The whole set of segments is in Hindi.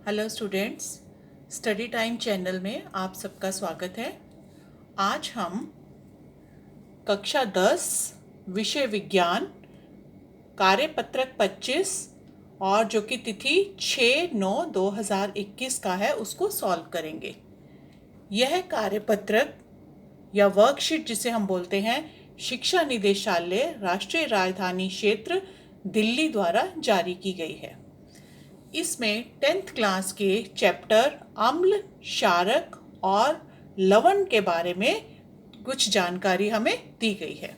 Hello students, study time channel में आप सबका स्वागत है। आज हम कक्षा 10 विषय विज्ञान कार्यपत्रक 25 और जो कि तिथि 6/9/2021 का है उसको सॉल्व करेंगे। यह कार्यपत्रक या वर्कशीट जिसे हम बोलते हैं शिक्षा निदेशालय राष्ट्रीय राजधानी क्षेत्र दिल्ली द्वारा जारी की गई है। इसमें 10th क्लास के चैप्टर अम्ल, क्षारक और लवण के बारे में कुछ जानकारी हमें दी गई है।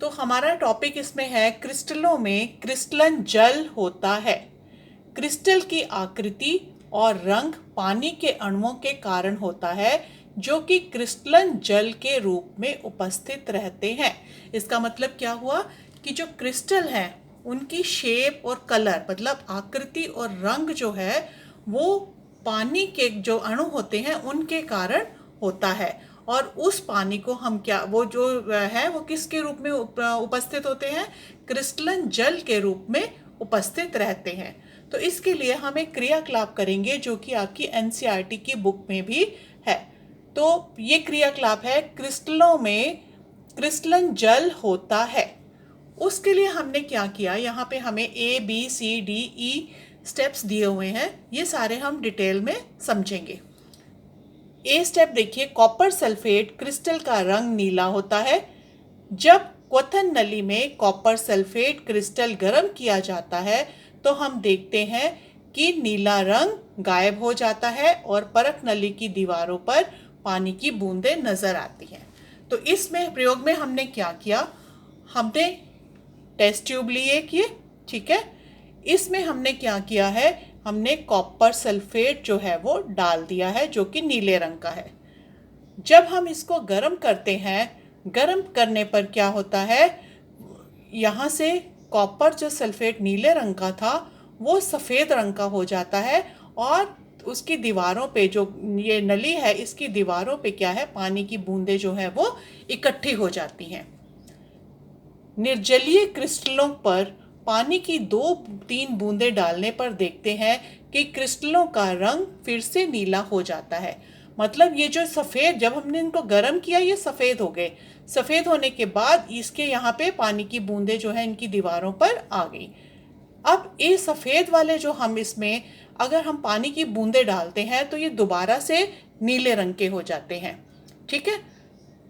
तो हमारा टॉपिक इसमें है क्रिस्टलों में क्रिस्टलन जल होता है। क्रिस्टल की आकृति और रंग पानी के अणुओं के कारण होता है जो कि क्रिस्टलन जल के रूप में उपस्थित रहते हैं। इसका मतलब क्या हुआ कि जो क्रिस्टल हैं उनकी शेप और कलर मतलब आकृति और रंग जो है वो पानी के जो अणु होते हैं उनके कारण होता है। और उस पानी को हम क्या वो जो है वो किसके रूप में उपस्थित होते हैं? क्रिस्टलन जल के रूप में उपस्थित रहते हैं। तो इसके लिए हम एक क्रियाकलाप करेंगे जो कि आपकी एनसीईआरटी की बुक में भी है। तो ये क्रियाकलाप है क्रिस्टलों में क्रिस्टलन जल होता है। उसके लिए हमने क्या किया, यहाँ पे हमें ABCDE स्टेप्स दिए हुए हैं, ये सारे हम डिटेल में समझेंगे। ए स्टेप देखिए, कॉपर सल्फेट क्रिस्टल का रंग नीला होता है। जब क्वथन नली में कॉपर सल्फेट क्रिस्टल गर्म किया जाता है तो हम देखते हैं कि नीला रंग गायब हो जाता है और परख नली की दीवारों पर पानी की बूंदें नजर आती हैं। तो इसमें प्रयोग में हमने क्या किया, हमने टेस्ट ट्यूब लिए किए, ठीक है। इसमें हमने क्या किया है, हमने कॉपर सल्फेट जो है वो डाल दिया है जो कि नीले रंग का है। जब हम इसको गर्म करते हैं, गर्म करने पर क्या होता है, यहाँ से कॉपर जो सल्फेट नीले रंग का था वो सफ़ेद रंग का हो जाता है और उसकी दीवारों पे जो ये नली है इसकी दीवारों पे क्या है, पानी की बूंदें जो है वो इकट्ठी हो जाती हैं। निर्जलीय क्रिस्टलों पर पानी की 2-3 बूंदें डालने पर देखते हैं कि क्रिस्टलों का रंग फिर से नीला हो जाता है। मतलब ये जो सफ़ेद, जब हमने इनको गर्म किया ये सफ़ेद हो गए। सफ़ेद होने के बाद इसके यहाँ पे पानी की बूंदें जो है इनकी दीवारों पर आ गई। अब ये सफ़ेद वाले जो हम इसमें अगर हम पानी की बूंदें डालते हैं तो ये दोबारा से नीले रंग के हो जाते हैं, ठीक है।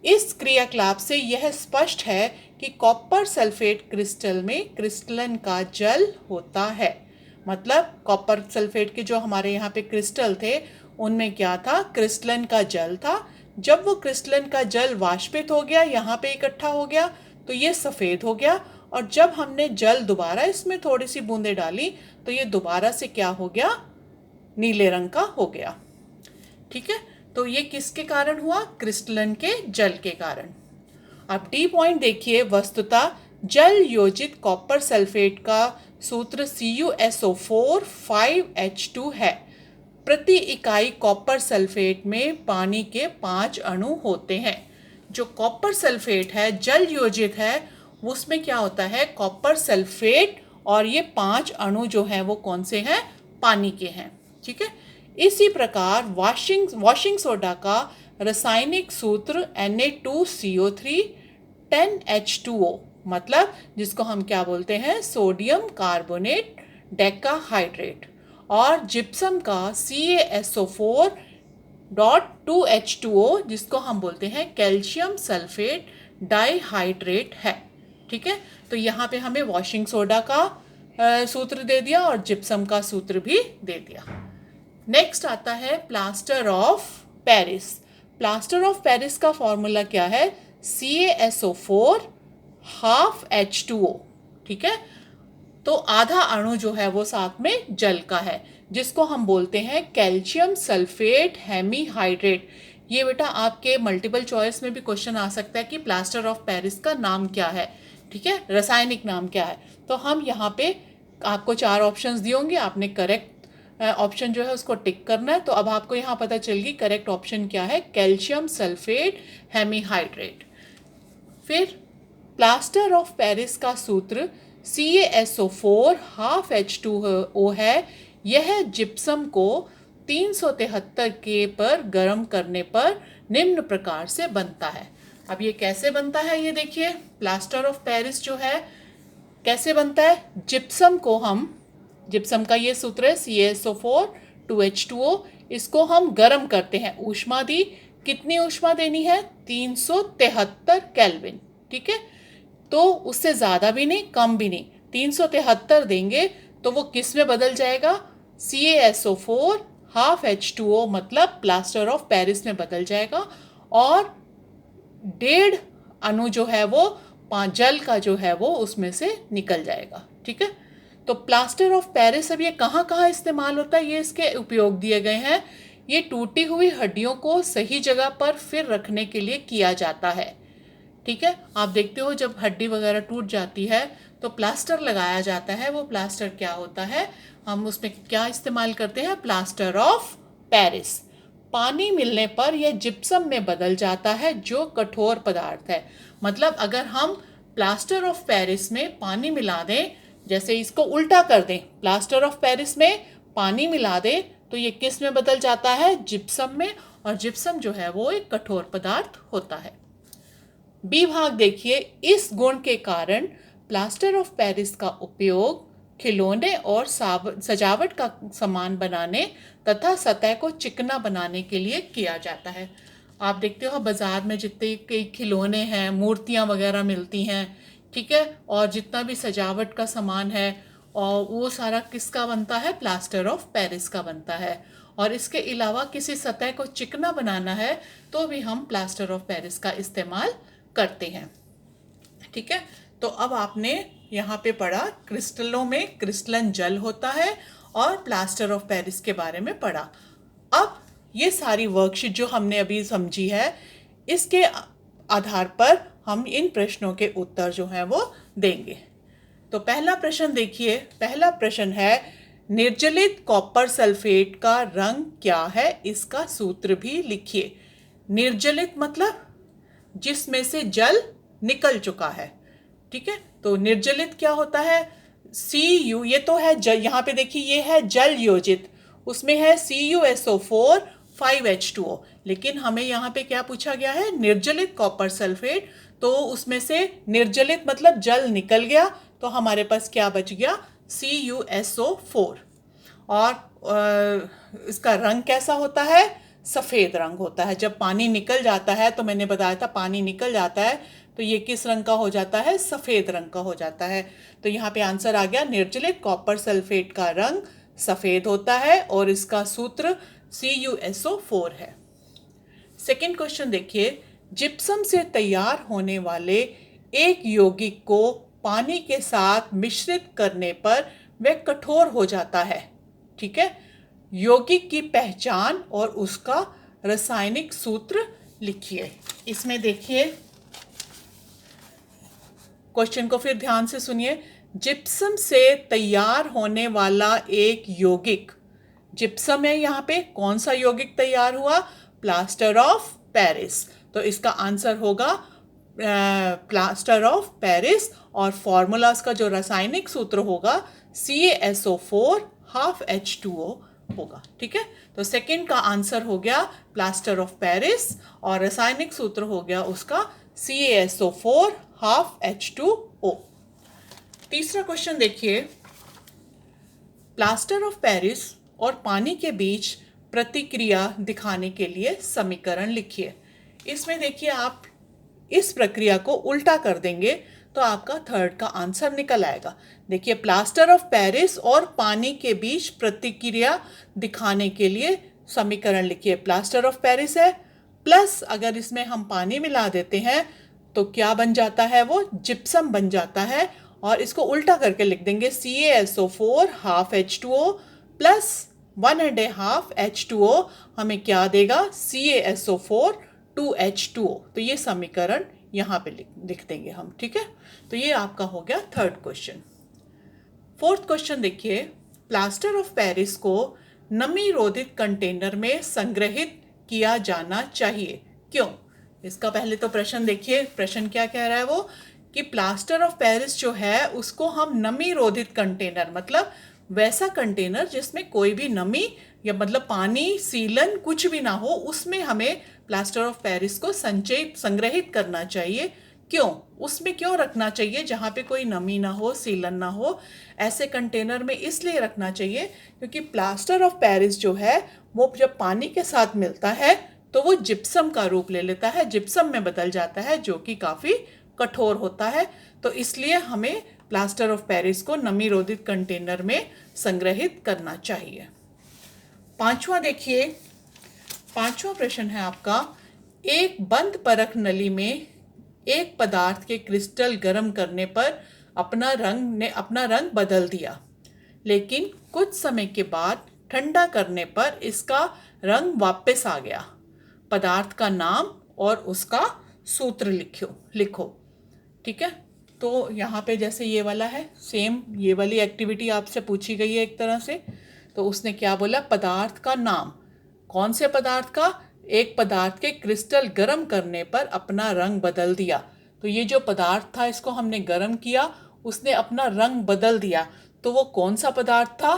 इस क्रियाकलाप से यह स्पष्ट है कि कॉपर सल्फेट क्रिस्टल में क्रिस्टलन का जल होता है। मतलब कॉपर सल्फेट के जो हमारे यहाँ पे क्रिस्टल थे उनमें क्या था, क्रिस्टलन का जल था। जब वो क्रिस्टलन का जल वाष्पित हो गया, यहाँ पे इकट्ठा हो गया तो ये सफ़ेद हो गया। और जब हमने जल दोबारा इसमें थोड़ी सी बूंदें डाली तो ये दोबारा से क्या हो गया, नीले रंग का हो गया, ठीक है। तो ये किसके कारण हुआ, क्रिस्टलन के जल के कारण। अब डी पॉइंट देखिए, वस्तुतः जल योजित कॉपर सल्फेट का सूत्र CuSO4 5H2 है। प्रति इकाई कॉपर सल्फेट में पानी के 5 अणु होते हैं। जो कॉपर सल्फेट है जल योजित है उसमें क्या होता है, कॉपर सल्फेट और ये 5 अणु जो हैं वो कौन से हैं, पानी के हैं, ठीक है। इसी प्रकार वॉशिंग सोडा का रासायनिक सूत्र Na2CO3 10H2O, मतलब जिसको हम क्या बोलते हैं, सोडियम कार्बोनेट डेकाहाइड्रेट। और जिप्सम का CaSO4.2H2O जिसको हम बोलते हैं कैल्शियम सल्फेट डाइहाइड्रेट है, ठीक है। तो यहाँ पे हमें वॉशिंग सोडा का सूत्र दे दिया और जिप्सम का सूत्र भी दे दिया। नेक्स्ट आता है plaster of Paris. Plaster of Paris का फॉर्मूला क्या है, CaSO4 ½ H2O, ठीक है। तो आधा अणु जो है वो साथ में जल का है जिसको हम बोलते हैं कैल्शियम सल्फेट हेमीहाइड्रेट। ये बेटा आपके मल्टीपल चॉइस में भी क्वेश्चन आ सकता है कि प्लास्टर ऑफ पेरिस का नाम क्या है, ठीक है, रासायनिक नाम क्या है। तो हम यहाँ पे आपको 4 ऑप्शंस दिए होंगे, आपने करेक्ट ऑप्शन जो है उसको टिक करना है। तो अब आपको यहाँ पता चल गई करेक्ट ऑप्शन क्या है, कैल्शियम सल्फेट हेमीहाइड्रेट। फिर प्लास्टर ऑफ पेरिस का सूत्र CaSO4 ½ H2O है। यह जिप्सम को 373 के पर गर्म करने पर निम्न प्रकार से बनता है। अब ये कैसे बनता है ये देखिए, प्लास्टर ऑफ पेरिस जो है कैसे बनता है। जिप्सम का ये सूत्र है CaSO4 2H2O, इसको हम गर्म करते हैं, ऊष्मा दी, कितनी ऊष्मा देनी है 373 केल्विन, ठीक है। तो उससे ज़्यादा भी नहीं कम भी नहीं, 373 देंगे तो वो किस में बदल जाएगा, CaSO4 हाफ H2O मतलब प्लास्टर ऑफ पेरिस में बदल जाएगा, और 1.5 अणु जो है वो जल का जो है वो उसमें से निकल जाएगा, ठीक है। तो प्लास्टर ऑफ पेरिस अब ये कहाँ कहाँ इस्तेमाल होता है, ये इसके उपयोग दिए गए हैं। ये टूटी हुई हड्डियों को सही जगह पर फिर रखने के लिए किया जाता है, ठीक है। आप देखते हो जब हड्डी वगैरह टूट जाती है तो प्लास्टर लगाया जाता है। वो प्लास्टर क्या होता है, हम उसमें क्या इस्तेमाल करते हैं, प्लास्टर ऑफ पेरिस। पानी मिलने पर यह जिप्सम में बदल जाता है जो कठोर पदार्थ है। मतलब अगर हम प्लास्टर ऑफ पेरिस में पानी मिला दें, जैसे इसको उल्टा कर दें, प्लास्टर ऑफ पेरिस में पानी मिला दें तो ये किस में बदल जाता है, जिप्सम में, और जिप्सम जो है वो एक कठोर पदार्थ होता है। बी भाग देखिए, इस गुण के कारण प्लास्टर ऑफ पेरिस का उपयोग खिलौने और सजावट का सामान बनाने तथा सतह को चिकना बनाने के लिए किया जाता है। आप देखते हो बाजार में जितने कई खिलौने हैं, मूर्तियां वगैरह मिलती हैं, ठीक है, और जितना भी सजावट का सामान है और वो सारा किसका बनता है, प्लास्टर ऑफ पेरिस का बनता है। और इसके अलावा किसी सतह को चिकना बनाना है तो भी हम प्लास्टर ऑफ पेरिस का इस्तेमाल करते हैं, ठीक है। तो अब आपने यहाँ पे पढ़ा क्रिस्टलों में क्रिस्टलन जल होता है और प्लास्टर ऑफ पेरिस के बारे में पढ़ा। अब ये सारी वर्कशीट जो हमने अभी समझी है, इसके आधार पर हम इन प्रश्नों के उत्तर जो हैं वो देंगे। तो पहला प्रश्न देखिए, पहला प्रश्न है निर्जलित कॉपर सल्फेट का रंग क्या है, इसका सूत्र भी लिखिए। निर्जलित मतलब जिसमें से जल निकल चुका है, ठीक है। तो निर्जलित क्या होता है, Cu, ये तो है जल, यहाँ पे देखिए ये है जल योजित, उसमें है CuSO4 5H2O, लेकिन हमें यहाँ पे क्या पूछा गया है, निर्जलित कॉपर सल्फेट। तो उसमें से निर्जलित मतलब जल निकल गया, तो हमारे पास क्या बच गया, CuSO4। और इसका रंग कैसा होता है, सफ़ेद रंग होता है। जब पानी निकल जाता है, तो मैंने बताया था पानी निकल जाता है तो ये किस रंग का हो जाता है, सफ़ेद रंग का हो जाता है। तो यहाँ पे आंसर आ गया, निर्जलित कॉपर सल्फेट का रंग सफ़ेद होता है और इसका सूत्र CuSO4 है। सेकेंड क्वेश्चन देखिए, जिप्सम से तैयार होने वाले एक यौगिक को पानी के साथ मिश्रित करने पर वह कठोर हो जाता है, ठीक है। यौगिक की पहचान और उसका रासायनिक सूत्र लिखिए। इसमें देखिए क्वेश्चन को फिर ध्यान से सुनिए। जिप्सम से तैयार होने वाला एक यौगिक, जिप्सम है यहाँ पे, कौन सा यौगिक तैयार हुआ, प्लास्टर ऑफ पेरिस। तो इसका आंसर होगा प्लास्टर ऑफ पेरिस, और फॉर्मूला का जो रासायनिक सूत्र होगा CaSO4 हाफ H2O होगा, ठीक है। तो सेकंड का आंसर हो गया प्लास्टर ऑफ पेरिस और रासायनिक सूत्र हो गया उसका CaSO4 हाफ H2O। तीसरा क्वेश्चन देखिए, प्लास्टर ऑफ पेरिस और पानी के बीच प्रतिक्रिया दिखाने के लिए समीकरण लिखिए। इसमें देखिए आप इस प्रक्रिया को उल्टा कर देंगे तो आपका थर्ड का आंसर निकल आएगा। देखिए प्लास्टर ऑफ पेरिस और पानी के बीच प्रतिक्रिया दिखाने के लिए समीकरण लिखिए। प्लास्टर ऑफ पेरिस है, प्लस अगर इसमें हम पानी मिला देते हैं तो क्या बन जाता है, वो जिप्सम बन जाता है। और इसको उल्टा करके लिख देंगे CaSO4 half H2O plus 1.5 H2O हमें क्या देगा, CaSO4 2H2O। तो ये समीकरण यहाँ पे लिख देंगे हम, ठीक है। तो ये आपका हो गया थर्ड क्वेश्चन। फोर्थ क्वेश्चन देखिए, प्लास्टर ऑफ पेरिस को नमी रोधित कंटेनर में संग्रहित किया जाना चाहिए, क्यों। इसका पहले तो प्रश्न देखिए, प्रश्न क्या कह रहा है वो, कि प्लास्टर ऑफ पेरिस जो है उसको हम नमी रोधित कंटेनर मतलब वैसा कंटेनर जिसमें कोई भी नमी या मतलब पानी, सीलन कुछ भी ना हो, उसमें हमें प्लास्टर ऑफ पेरिस को संग्रहित करना चाहिए। क्यों? उसमें क्यों रखना चाहिए जहाँ पे कोई नमी ना हो, सीलन ना हो? ऐसे कंटेनर में इसलिए रखना चाहिए क्योंकि प्लास्टर ऑफ पेरिस जो है वो जब पानी के साथ मिलता है तो वो जिप्सम का रूप ले लेता है, जिप्सम में बदल जाता है, जो कि काफ़ी कठोर होता है। तो इसलिए हमें प्लास्टर ऑफ पेरिस को नमी रोधित कंटेनर में संग्रहित करना चाहिए। पांचवा देखिए, पांचवा प्रश्न है आपका, एक बंद परख नली में एक पदार्थ के क्रिस्टल गर्म करने पर अपना रंग बदल दिया, लेकिन कुछ समय के बाद ठंडा करने पर इसका रंग वापस आ गया। पदार्थ का नाम और उसका सूत्र लिखो। ठीक है, तो यहाँ पे जैसे ये वाला है, सेम ये वाली एक्टिविटी आपसे पूछी गई है एक तरह से। तो उसने क्या बोला? पदार्थ का नाम। कौन से पदार्थ का? एक पदार्थ के क्रिस्टल गर्म करने पर अपना रंग बदल दिया। तो ये जो पदार्थ था इसको हमने गर्म किया, उसने अपना रंग बदल दिया। तो वो कौन सा पदार्थ था?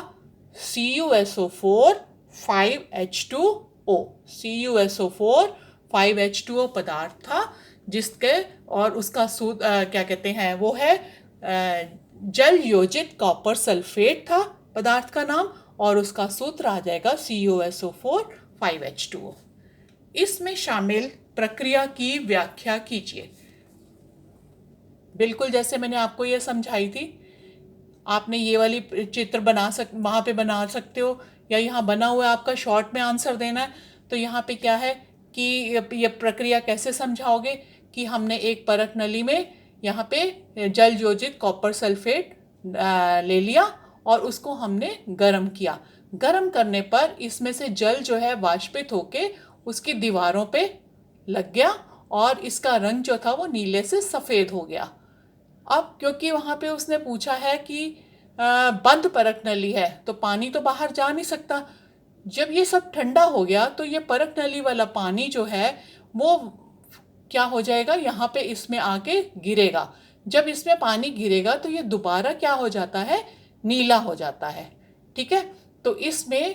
CuSO4 5H2O। CuSO4 5H2O पदार्थ था, जिसके और उसका क्या कहते हैं, वो है जल योजित कॉपर सल्फेट था पदार्थ का नाम, और उसका सूत्र आ जाएगा CuSO4 5H2O। इसमें शामिल प्रक्रिया की व्याख्या कीजिए। बिल्कुल जैसे मैंने आपको ये समझाई थी, आपने ये वाली चित्र वहाँ पे बना सकते हो, या यहाँ बना हुआ है आपका शॉर्ट में आंसर देना है। तो यहाँ पे क्या है कि ये प्रक्रिया कैसे समझाओगे कि हमने एक परख नली में यहाँ पे जल योजित कॉपर सल्फेट ले लिया और उसको हमने गर्म किया। गर्म करने पर इसमें से जल जो है वाष्पित होके उसकी दीवारों पे लग गया और इसका रंग जो था वो नीले से सफ़ेद हो गया। अब क्योंकि वहाँ पे उसने पूछा है कि बंद परख नली है तो पानी तो बाहर जा नहीं सकता। जब ये सब ठंडा हो गया तो ये परख नली वाला पानी जो है वो क्या हो जाएगा, यहाँ पे इसमें आके गिरेगा। जब इसमें पानी गिरेगा तो ये दोबारा क्या हो जाता है, नीला हो जाता है। ठीक है, तो इसमें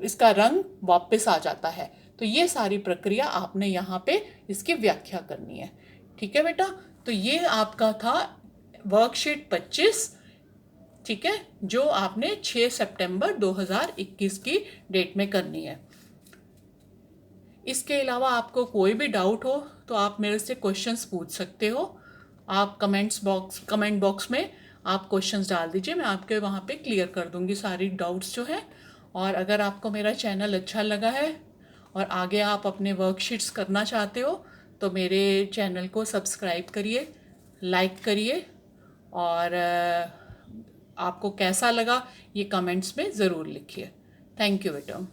इसका रंग वापस आ जाता है। तो ये सारी प्रक्रिया आपने यहाँ पे इसकी व्याख्या करनी है। ठीक है बेटा, तो ये आपका था वर्कशीट 25। ठीक है, जो आपने 6 सितंबर 2021 की डेट में करनी है। इसके अलावा आपको कोई भी डाउट हो तो आप मेरे से क्वेश्चंस पूछ सकते हो। आप कमेंट बॉक्स में आप क्वेश्चंस डाल दीजिए, मैं आपके वहाँ पे क्लियर कर दूँगी सारी डाउट्स जो है। और अगर आपको मेरा चैनल अच्छा लगा है और आगे आप अपने वर्कशीट्स करना चाहते हो तो मेरे चैनल को सब्सक्राइब करिए, लाइक करिए, और आपको कैसा लगा ये कमेंट्स में ज़रूर लिखिए। थैंक यू बेटा।